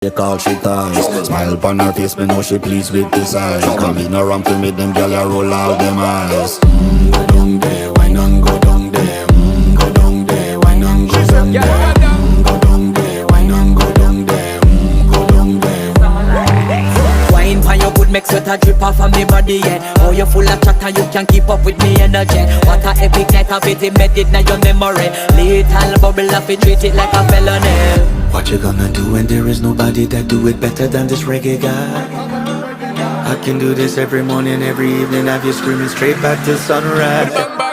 They call she ties. Smile upon her face, me know she pleased with this eyes. Come in around to meet them, girl, you roll out them eyes. Go down there, why not go down there? Go down there, why not go down there? Go down there, why not go down there? Go down there. Wine for your good, make sweat a drip off of me body, yeah. Oh, you full of chatter, you can keep up with me energy. What a epic night of it, embedded in your memory. Little bubble of it, treat it like a felony. What you gonna do when there is nobody that do it better than this reggae guy? I can do this every morning, every evening, have you screaming straight back to sunrise.